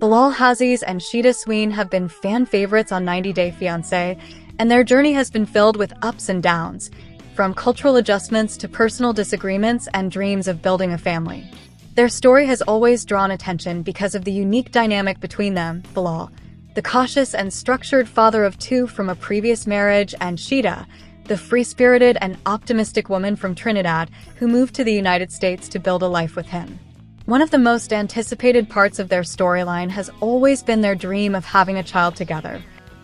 Bilal Haziz and Shaeeda Sween have been fan favorites on 90 Day Fiancé, and their journey has been filled with ups and downs, from cultural adjustments to personal disagreements and dreams of building a family. Their story has always drawn attention because of the unique dynamic between them: Bilal, the cautious and structured father of two from a previous marriage, and Shaeeda, the free-spirited and optimistic woman from Trinidad who moved to the United States to build a life with him. One of the most anticipated parts of their storyline has always been their dream of having a child together.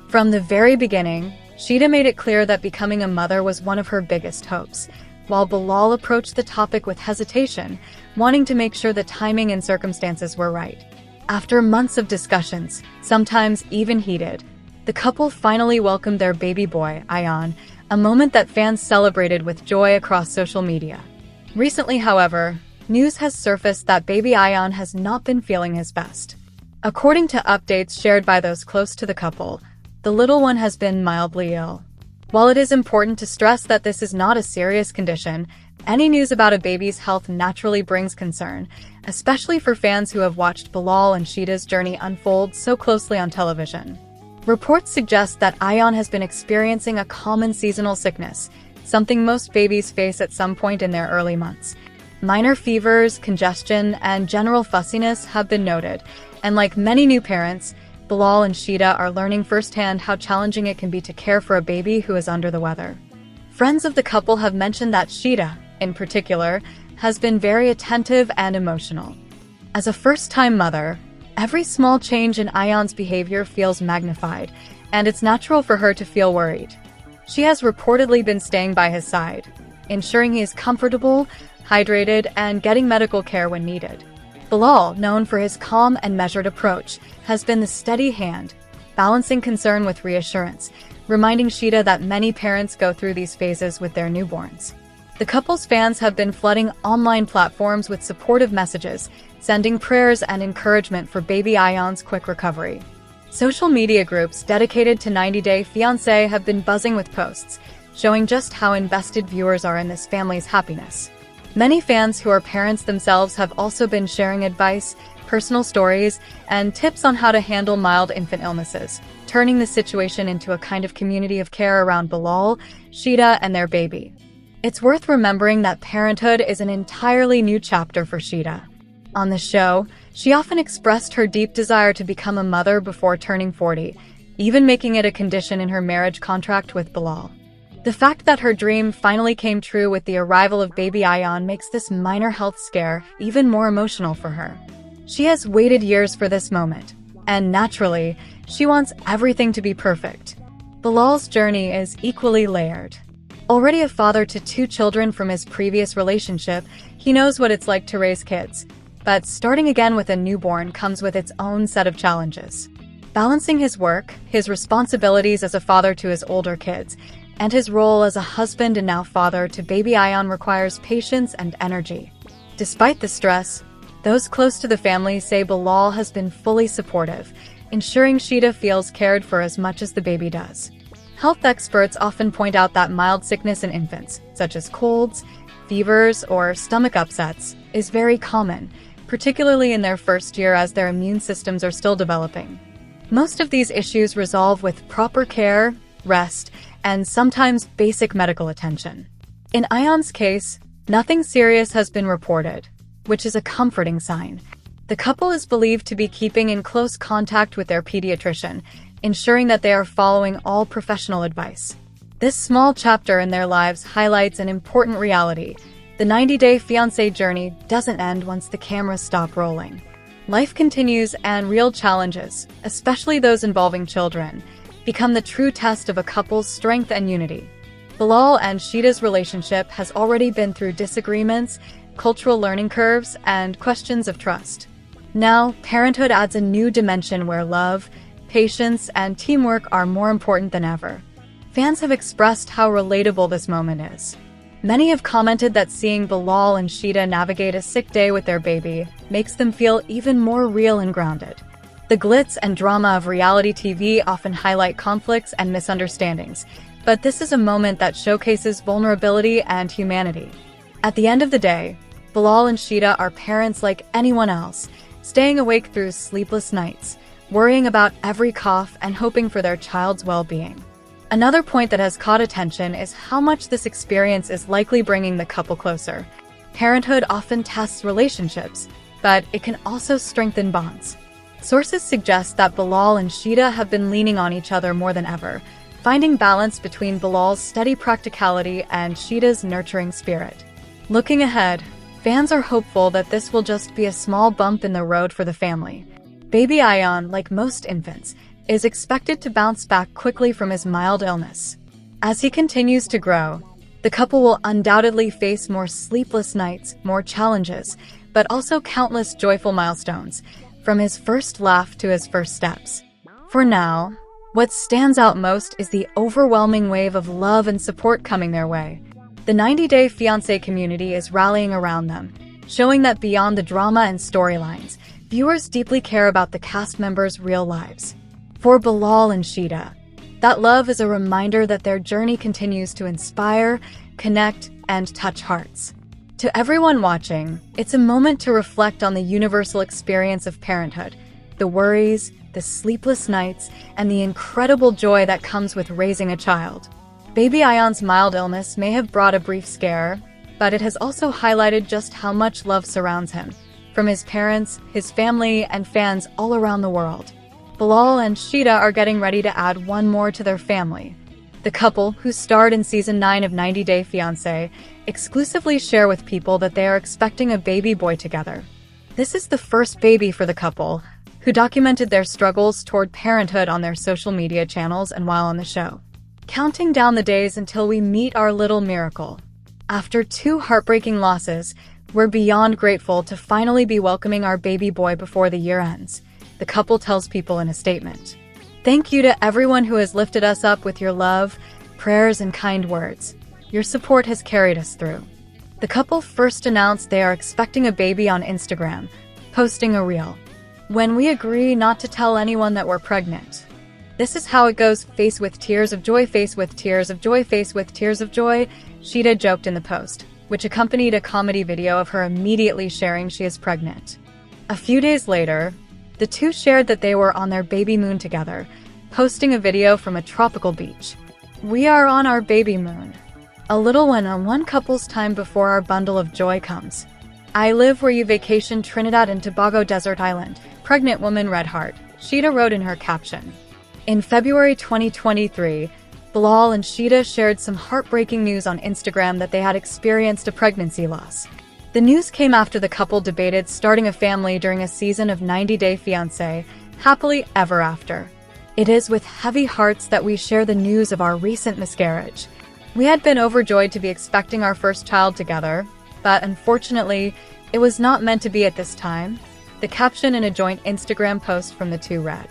From the very beginning, Shaeeda made it clear that becoming a mother was one of her biggest hopes, while Bilal approached the topic with hesitation, wanting to make sure the timing and circumstances were right. After months of discussions, sometimes even heated, the couple finally welcomed their baby boy, Ayaan, a moment that fans celebrated with joy across social media. Recently, however, news has surfaced that baby Ayaan has not been feeling his best. According to updates shared by those close to the couple, the little one has been mildly ill. While it is important to stress that this is not a serious condition, any news about a baby's health naturally brings concern, especially for fans who have watched Bilal and Shaeeda's journey unfold so closely on television. Reports suggest that Ayaan has been experiencing a common seasonal sickness, something most babies face at some point in their early months. Minor fevers, congestion, and general fussiness have been noted, and like many new parents, Bilal and Shaeeda are learning firsthand how challenging it can be to care for a baby who is under the weather. Friends of the couple have mentioned that Shaeeda, in particular, has been very attentive and emotional. As a first-time mother, every small change in Ayaan's behavior feels magnified, and it's natural for her to feel worried. She has reportedly been staying by his side, ensuring he is comfortable, hydrated, and getting medical care when needed. Bilal, known for his calm and measured approach, has been the steady hand, balancing concern with reassurance, reminding Shaeeda that many parents go through these phases with their newborns. The couple's fans have been flooding online platforms with supportive messages, sending prayers and encouragement for baby Ayaan's quick recovery. Social media groups dedicated to 90 Day Fiancé have been buzzing with posts, showing just how invested viewers are in this family's happiness. Many fans who are parents themselves have also been sharing advice, personal stories, and tips on how to handle mild infant illnesses, turning the situation into a kind of community of care around Bilal, Shaeeda, and their baby. It's worth remembering that parenthood is an entirely new chapter for Shaeeda. On the show, she often expressed her deep desire to become a mother before turning 40, even making it a condition in her marriage contract with Bilal. The fact that her dream finally came true with the arrival of baby Ayaan makes this minor health scare even more emotional for her. She has waited years for this moment, and naturally, she wants everything to be perfect. Bilal's journey is equally layered. Already a father to 2 children from his previous relationship, he knows what it's like to raise kids. But starting again with a newborn comes with its own set of challenges. Balancing his work, his responsibilities as a father to his older kids, and his role as a husband and now father to baby Ayaan requires patience and energy. Despite the stress, those close to the family say Bilal has been fully supportive, ensuring Shaeeda feels cared for as much as the baby does. Health experts often point out that mild sickness in infants, such as colds, fevers, or stomach upsets, is very common, particularly in their first year as their immune systems are still developing. Most of these issues resolve with proper care, rest, and sometimes basic medical attention. In Ayaan's case, nothing serious has been reported, which is a comforting sign. The couple is believed to be keeping in close contact with their pediatrician, ensuring that they are following all professional advice. This small chapter in their lives highlights an important reality. The 90 Day Fiancé journey doesn't end once the cameras stop rolling. Life continues, and real challenges, especially those involving children, become the true test of a couple's strength and unity. Bilal and Shaeeda's relationship has already been through disagreements, cultural learning curves, and questions of trust. Now, parenthood adds a new dimension where love, patience, and teamwork are more important than ever. Fans have expressed how relatable this moment is. Many have commented that seeing Bilal and Shaeeda navigate a sick day with their baby makes them feel even more real and grounded. The glitz and drama of reality TV often highlight conflicts and misunderstandings, but this is a moment that showcases vulnerability and humanity. At the end of the day, Bilal and Shaeeda are parents like anyone else, staying awake through sleepless nights, worrying about every cough and hoping for their child's well-being. Another point that has caught attention is how much this experience is likely bringing the couple closer. Parenthood often tests relationships, but it can also strengthen bonds. Sources suggest that Bilal and Shaeeda have been leaning on each other more than ever, finding balance between Bilal's steady practicality and Shaeeda's nurturing spirit. Looking ahead, fans are hopeful that this will just be a small bump in the road for the family. Baby Ayaan, like most infants, is expected to bounce back quickly from his mild illness. As he continues to grow, the couple will undoubtedly face more sleepless nights, more challenges, but also countless joyful milestones, from his first laugh to his first steps. For now, what stands out most is the overwhelming wave of love and support coming their way. The 90-Day Fiancé community is rallying around them, showing that beyond the drama and storylines, viewers deeply care about the cast members' real lives. For Bilal and Shaeeda, that love is a reminder that their journey continues to inspire, connect, and touch hearts. To everyone watching, it's a moment to reflect on the universal experience of parenthood, the worries, the sleepless nights, and the incredible joy that comes with raising a child. Baby Ayaan's mild illness may have brought a brief scare, but it has also highlighted just how much love surrounds him, from his parents, his family, and fans all around the world. Bilal and Shaeeda are getting ready to add one more to their family. The couple, who starred in Season 9 of 90 Day Fiancé, exclusively share with people that they are expecting a baby boy together. This is the first baby for the couple, who documented their struggles toward parenthood on their social media channels and while on the show. Counting down the days until we meet our little miracle. After 2 heartbreaking losses, we're beyond grateful to finally be welcoming our baby boy before the year ends, the couple tells people in a statement. Thank you to everyone who has lifted us up with your love, prayers, and kind words. Your support has carried us through. The couple first announced they are expecting a baby on Instagram, posting a reel. When we agree not to tell anyone that we're pregnant. This is how it goes, face with tears of joy, face with tears of joy, face with tears of joy, Shaeeda joked in the post, which accompanied a comedy video of her immediately sharing she is pregnant. A few days later, the two shared that they were on their baby moon together, posting a video from a tropical beach. We are on our baby moon. A little one on one couple's time before our bundle of joy comes. I live where you vacation, Trinidad and Tobago Desert Island. Pregnant woman red heart, Shaeeda wrote in her caption. In February 2023, Bilal and Shaeeda shared some heartbreaking news on Instagram that they had experienced a pregnancy loss. The news came after the couple debated starting a family during a season of 90 Day Fiancé, happily ever after. It is with heavy hearts that we share the news of our recent miscarriage. We had been overjoyed to be expecting our first child together, but unfortunately, it was not meant to be at this time. The caption in a joint Instagram post from the two read.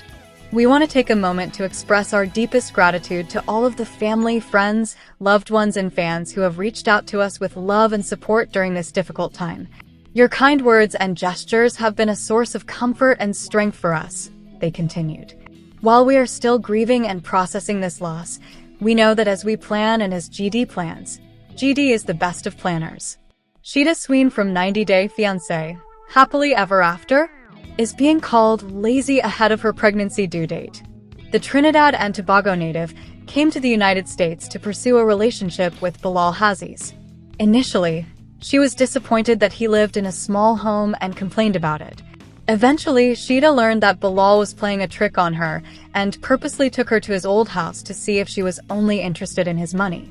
We want to take a moment to express our deepest gratitude to all of the family, friends, loved ones, and fans who have reached out to us with love and support during this difficult time. Your kind words and gestures have been a source of comfort and strength for us, they continued. While we are still grieving and processing this loss, we know that as we plan and as GD plans, GD is the best of planners. Shaeeda Sween from 90 Day Fiancé, happily ever after, is being called lazy ahead of her pregnancy due date. The Trinidad and Tobago native came to the United States to pursue a relationship with Bilal Hazes. Initially, she was disappointed that he lived in a small home and complained about it. Eventually, Shaeeda learned that Bilal was playing a trick on her and purposely took her to his old house to see if she was only interested in his money.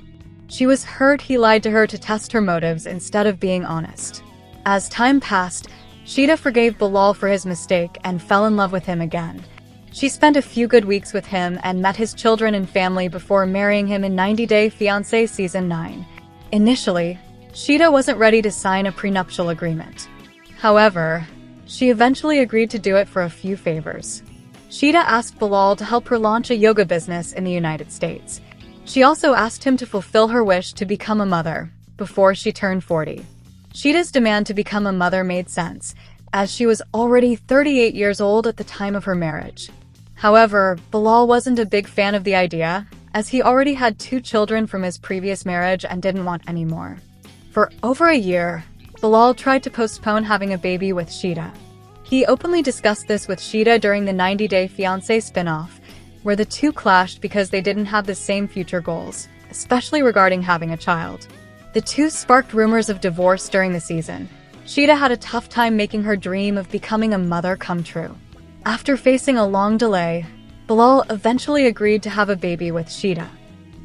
She was hurt he lied to her to test her motives instead of being honest. As time passed, Shaeeda forgave Bilal for his mistake and fell in love with him again. She spent a few good weeks with him and met his children and family before marrying him in 90 Day Fiancé Season 9. Initially, Shaeeda wasn't ready to sign a prenuptial agreement. However, she eventually agreed to do it for a few favors. Shaeeda asked Bilal to help her launch a yoga business in the United States. She also asked him to fulfill her wish to become a mother before she turned 40. Shaeeda's demand to become a mother made sense, as she was already 38 years old at the time of her marriage. However, Bilal wasn't a big fan of the idea, as he already had 2 children from his previous marriage and didn't want any more. For over a year, Bilal tried to postpone having a baby with Shaeeda. He openly discussed this with Shaeeda during the 90 Day Fiancé spin-off, where the two clashed because they didn't have the same future goals, especially regarding having a child. The two sparked rumors of divorce during the season. Shaeeda had a tough time making her dream of becoming a mother come true. After facing a long delay, Bilal eventually agreed to have a baby with Shaeeda.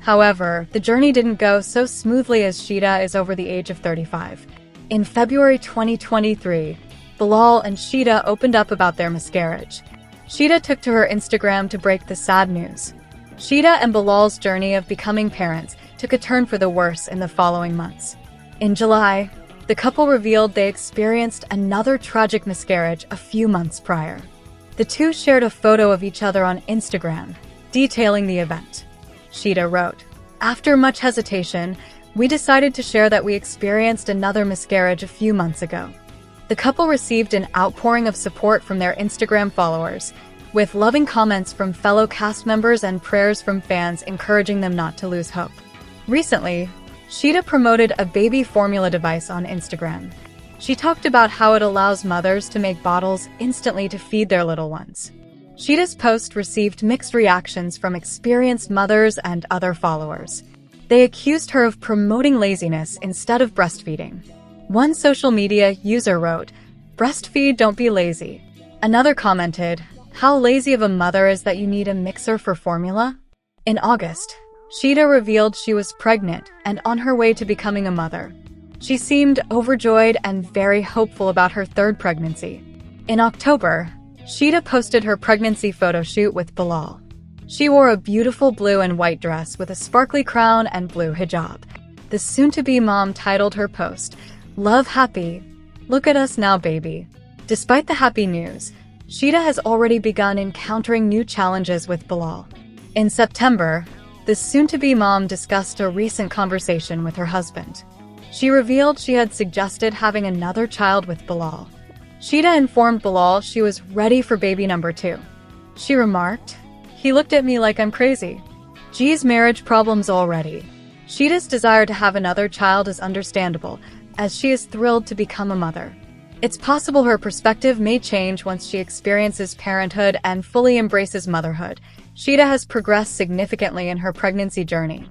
However, the journey didn't go so smoothly as Shaeeda is over the age of 35. In February 2023, Bilal and Shaeeda opened up about their miscarriage. Shaeeda took to her Instagram to break the sad news. Shaeeda and Bilal's journey of becoming parents took a turn for the worse in the following months. In July, the couple revealed they experienced another tragic miscarriage a few months prior. The two shared a photo of each other on Instagram, detailing the event. Shaeeda wrote, "After much hesitation, we decided to share that we experienced another miscarriage a few months ago." The couple received an outpouring of support from their Instagram followers, with loving comments from fellow cast members and prayers from fans encouraging them not to lose hope. Recently, Shaeeda promoted a baby formula device on Instagram. She talked about how it allows mothers to make bottles instantly to feed their little ones. Shaeeda's post received mixed reactions from experienced mothers and other followers. They accused her of promoting laziness instead of breastfeeding. One social media user wrote, "Breastfeed, don't be lazy." Another commented, "How lazy of a mother is that you need a mixer for formula?" In August, Shaeeda revealed she was pregnant and on her way to becoming a mother. She seemed overjoyed and very hopeful about her third pregnancy. In October, Shaeeda posted her pregnancy photo shoot with Bilal. She wore a beautiful blue and white dress with a sparkly crown and blue hijab. The soon-to-be mom titled her post, "Love Happy. Look at us now, baby." Despite the happy news, Shaeeda has already begun encountering new challenges with Bilal. In September, the soon-to-be mom discussed a recent conversation with her husband. She revealed she had suggested having another child with Bilal. Shaeeda informed Bilal she was ready for baby number 2. She remarked, "He looked at me like I'm crazy. Geez, marriage problems already." Shaeeda's desire to have another child is understandable, as she is thrilled to become a mother. It's possible her perspective may change once she experiences parenthood and fully embraces motherhood. Shaeeda has progressed significantly in her pregnancy journey.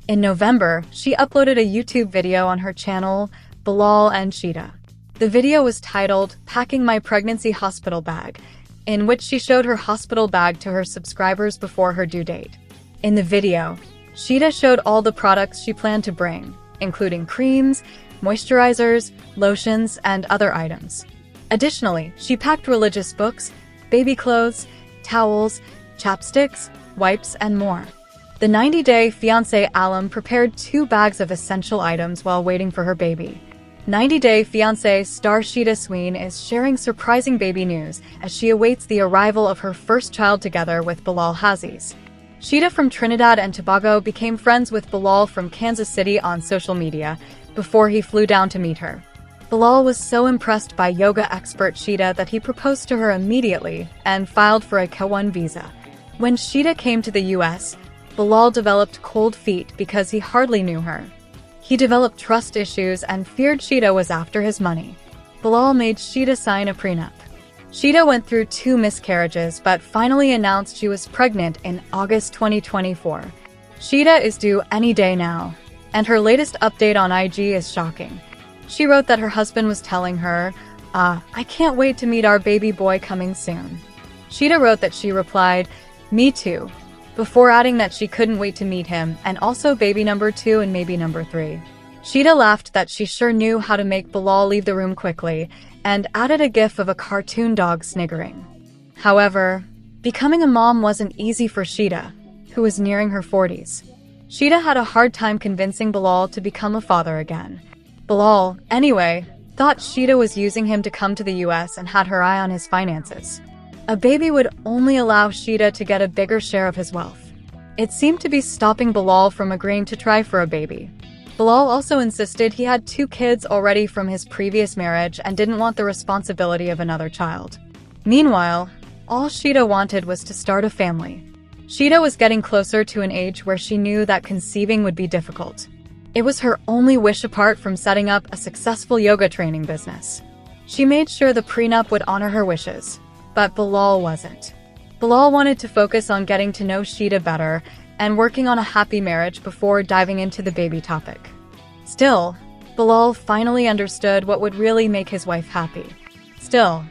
In November, she uploaded a YouTube video on her channel, Bilal and Shaeeda. The video was titled, "Packing My Pregnancy Hospital Bag," in which she showed her hospital bag to her subscribers before her due date. In the video, Shaeeda showed all the products she planned to bring, including creams, moisturizers, lotions, and other items. Additionally, she packed religious books, baby clothes, towels, chapsticks, wipes, and more. The 90 Day Fiancé alum prepared 2 bags of essential items while waiting for her baby. 90 Day Fiancé star Shaeeda Sween is sharing surprising baby news as she awaits the arrival of her first child together with Bilal Hazzi's. Shaeeda from Trinidad and Tobago became friends with Bilal from Kansas City on social media before he flew down to meet her. Bilal was so impressed by yoga expert Shaeeda that he proposed to her immediately and filed for a K-1 visa. When Shaeeda came to the US, Bilal developed cold feet because he hardly knew her. He developed trust issues and feared Shaeeda was after his money. Bilal made Shaeeda sign a prenup. Shaeeda went through 2 miscarriages but finally announced she was pregnant in August 2024. Shaeeda is due any day now, and her latest update on IG is shocking. She wrote that her husband was telling her, "I can't wait to meet our baby boy coming soon." Shaeeda wrote that she replied, "Me too," before adding that she couldn't wait to meet him and also baby number 2 and maybe number 3. Shaeeda laughed that she sure knew how to make Bilal leave the room quickly and added a gif of a cartoon dog sniggering. However, becoming a mom wasn't easy for Shaeeda, who was nearing her 40s. Shaeeda had a hard time convincing Bilal to become a father again. Bilal, anyway, thought Shaeeda was using him to come to the US and had her eye on his finances. A baby would only allow Shaeeda to get a bigger share of his wealth. It seemed to be stopping Bilal from agreeing to try for a baby. Bilal also insisted he had 2 kids already from his previous marriage and didn't want the responsibility of another child. Meanwhile, all Shaeeda wanted was to start a family. Shaeeda was getting closer to an age where she knew that conceiving would be difficult. It was her only wish apart from setting up a successful yoga training business. She made sure the prenup would honor her wishes, but Bilal wasn't. Bilal wanted to focus on getting to know Shaeeda better and working on a happy marriage before diving into the baby topic. Still, Bilal finally understood what would really make his wife happy. Still,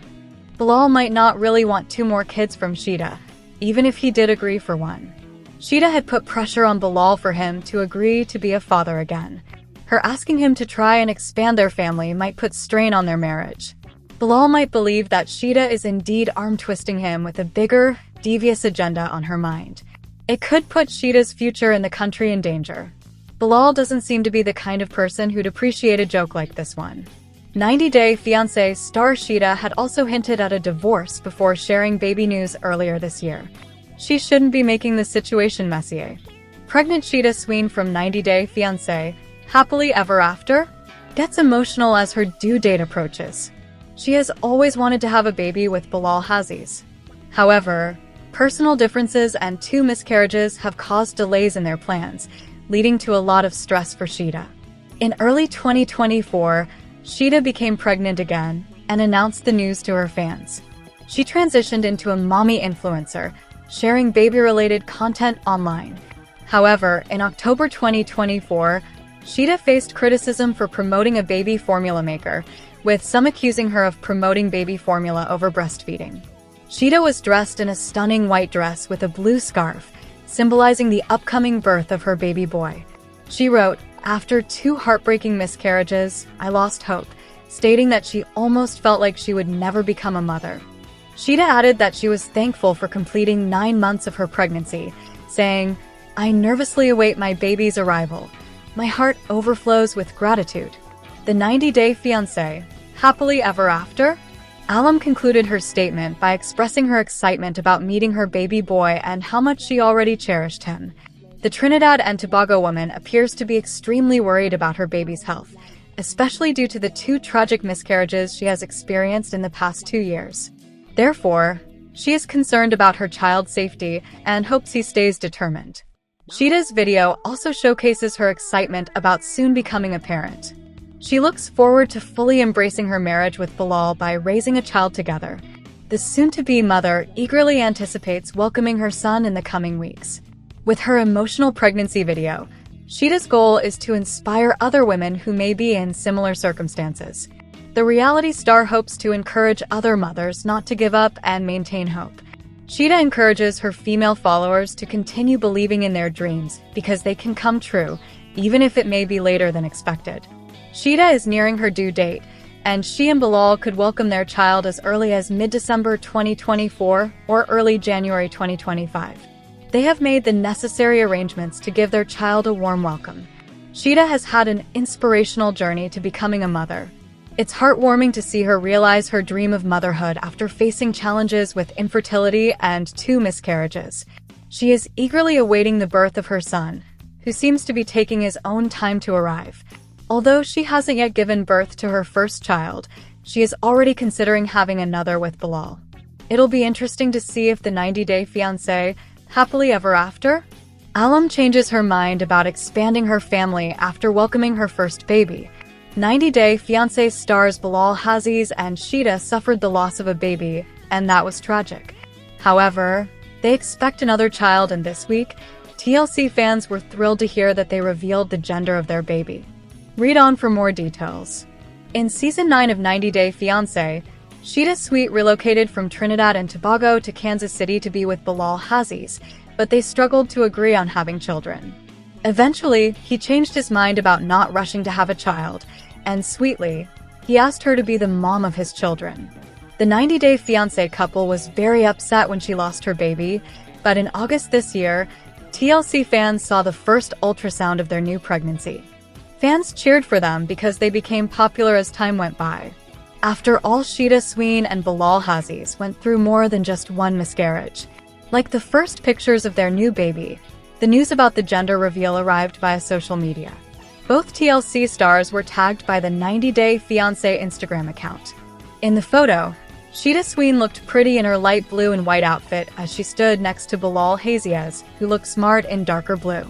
Bilal might not really want 2 more kids from Shaeeda, even if he did agree for one. Shaeeda had put pressure on Bilal for him to agree to be a father again. Her asking him to try and expand their family might put strain on their marriage. Bilal might believe that Shaeeda is indeed arm-twisting him with a bigger, devious agenda on her mind. It could put Shaeeda's future in the country in danger. Bilal doesn't seem to be the kind of person who'd appreciate a joke like this one. 90 Day Fiancé star Shaeeda had also hinted at a divorce before sharing baby news earlier this year. She shouldn't be making the situation messier. Pregnant Shaeeda Sween from 90 Day Fiancé, Happily Ever After, gets emotional as her due date approaches. She has always wanted to have a baby with Bilal Aziz. However, personal differences and 2 miscarriages have caused delays in their plans, leading to a lot of stress for Shaeeda. In early 2024, Shaeeda became pregnant again and announced the news to her fans. She transitioned into a mommy influencer, sharing baby-related content online. However, in October 2024, Shaeeda faced criticism for promoting a baby formula maker, with some accusing her of promoting baby formula over breastfeeding. Shaeeda was dressed in a stunning white dress with a blue scarf, symbolizing the upcoming birth of her baby boy. She wrote, "After 2 heartbreaking miscarriages, I lost hope," stating that she almost felt like she would never become a mother. Shaeeda added that she was thankful for completing 9 months of her pregnancy, saying, "I nervously await my baby's arrival. My heart overflows with gratitude." The 90 Day Fiancé, Happily Ever After? Ayaan concluded her statement by expressing her excitement about meeting her baby boy and how much she already cherished him. The Trinidad and Tobago woman appears to be extremely worried about her baby's health, especially due to the 2 tragic miscarriages she has experienced in the past 2 years. Therefore, she is concerned about her child's safety and hopes he stays determined. Shaeeda's video also showcases her excitement about soon becoming a parent. She looks forward to fully embracing her marriage with Bilal by raising a child together. The soon-to-be mother eagerly anticipates welcoming her son in the coming weeks. With her emotional pregnancy video, Shaeeda's goal is to inspire other women who may be in similar circumstances. The reality star hopes to encourage other mothers not to give up and maintain hope. Shaeeda encourages her female followers to continue believing in their dreams because they can come true, even if it may be later than expected. Shaeeda is nearing her due date, and she and Bilal could welcome their child as early as mid-December 2024 or early January 2025. They have made the necessary arrangements to give their child a warm welcome. Shaeeda has had an inspirational journey to becoming a mother. It's heartwarming to see her realize her dream of motherhood after facing challenges with infertility and 2 miscarriages. She is eagerly awaiting the birth of her son, who seems to be taking his own time to arrive. Although she hasn't yet given birth to her first child, she is already considering having another with Bilal. It'll be interesting to see if the 90 Day Fiancé, Happily Ever After? Ayaan changes her mind about expanding her family after welcoming her first baby. 90 Day Fiancé stars Bilal Aziz and Shaeeda suffered the loss of a baby, and that was tragic. However, they expect another child, and this week, TLC fans were thrilled to hear that they revealed the gender of their baby. Read on for more details. In Season 9 of 90 Day Fiancé, Shaeeda Sweet relocated from Trinidad and Tobago to Kansas City to be with Bilal Aziz, but they struggled to agree on having children. Eventually, he changed his mind about not rushing to have a child, and sweetly, he asked her to be the mom of his children. The 90 Day Fiancé couple was very upset when she lost her baby, but in August this year, TLC fans saw the first ultrasound of their new pregnancy. Fans cheered for them because they became popular as time went by. After all, Shaeeda Sween and Bilal Aziz went through more than just 1 miscarriage. Like the first pictures of their new baby, the news about the gender reveal arrived via social media. Both TLC stars were tagged by the 90 Day Fiancé Instagram account. In the photo, Shaeeda Sween looked pretty in her light blue and white outfit as she stood next to Bilal Aziz, who looked smart in darker blue.